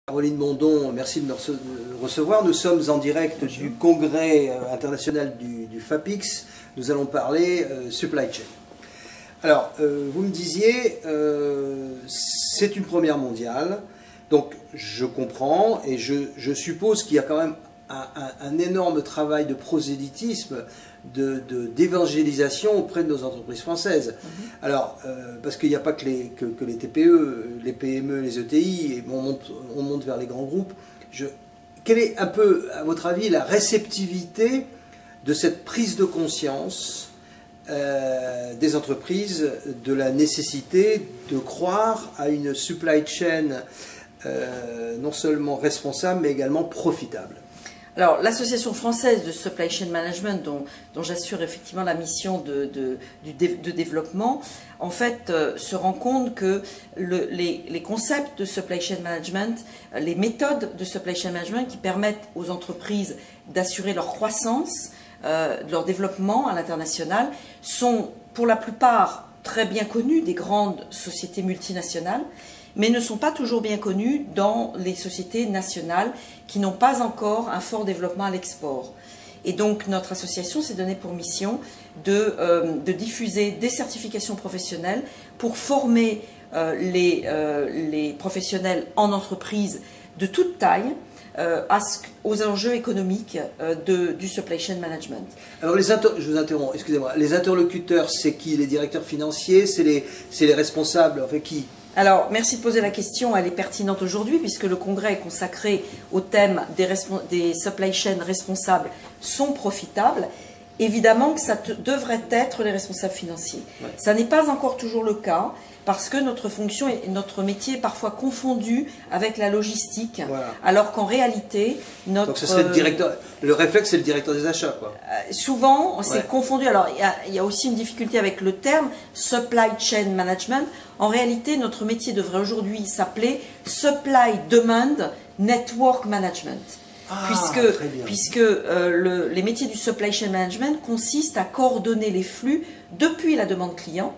Caroline Mondon, merci de me recevoir. Nous sommes en direct du congrès international du FAPIX. Nous allons parler supply chain. Alors, vous me disiez, c'est une première mondiale, donc je comprends et je suppose qu'il y a quand même un énorme travail de prosélytisme, d'évangélisation auprès de nos entreprises françaises. Alors, parce qu'il n'y a pas que les TPE, les PME, les ETI, et on monte vers les grands groupes. Quelle est un peu, à votre avis, la réceptivité de cette prise de conscience des entreprises de la nécessité de croire à une supply chain non seulement responsable, mais également profitable? Alors, l'Association française de Supply Chain Management, dont j'assure effectivement la mission de développement, en fait, se rend compte que les concepts de Supply Chain Management, les méthodes de Supply Chain Management qui permettent aux entreprises d'assurer leur croissance, leur développement à l'international, sont pour la plupart très bien connus des grandes sociétés multinationales, mais ne sont pas toujours bien connus dans les sociétés nationales qui n'ont pas encore un fort développement à l'export. Et donc notre association s'est donnée pour mission de diffuser des certifications professionnelles pour former les professionnels en entreprise de toute taille aux enjeux économiques du supply chain management. Alors, je vous interromps, excusez-moi, les interlocuteurs, c'est qui? Les directeurs financiers? C'est les responsables? Enfin, qui? Alors, merci de poser la question, elle est pertinente aujourd'hui puisque le congrès est consacré au thème des supply chain responsables sont profitables. Évidemment que ça devrait être les responsables financiers. Ouais. Ça n'est pas encore toujours le cas parce que notre fonction et notre métier est parfois confondu avec la logistique, voilà. Alors qu'en réalité, donc ce serait le réflexe, c'est le directeur des achats, quoi. Souvent, c'est confondu. Alors, il y a aussi une difficulté avec le terme supply chain management. En réalité, notre métier devrait aujourd'hui s'appeler supply demand network management. Puisque les métiers du supply chain management consistent à coordonner les flux depuis la demande client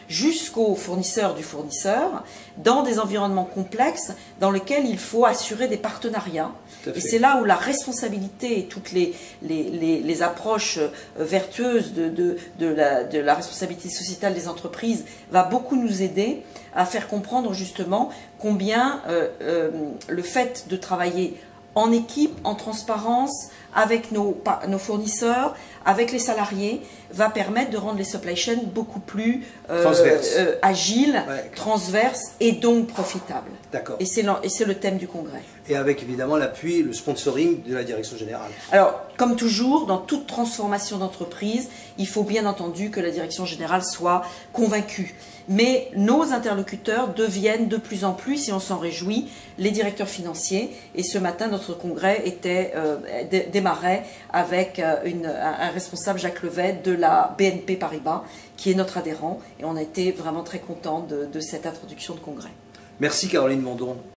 jusqu'au fournisseur du fournisseur dans des environnements complexes dans lesquels il faut assurer des partenariats. Et c'est là où la responsabilité et toutes les approches vertueuses de la responsabilité sociétale des entreprises va beaucoup nous aider à faire comprendre justement combien le fait de travailler en équipe, en transparence, avec nos fournisseurs, avec les salariés, va permettre de rendre les supply chains beaucoup plus agiles, transverses et donc profitables. D'accord. Et c'est le thème du congrès. Et avec évidemment l'appui, le sponsoring de la direction générale. Alors, comme toujours, dans toute transformation d'entreprise, il faut bien entendu que la direction générale soit convaincue. Mais nos interlocuteurs deviennent de plus en plus, et on s'en réjouit, les directeurs financiers. Et ce matin, notre congrès démarrait avec un responsable, Jacques Levet, de la BNP Paribas, qui est notre adhérent. Et on a été vraiment très contents de cette introduction de congrès. Merci Caroline Mondon.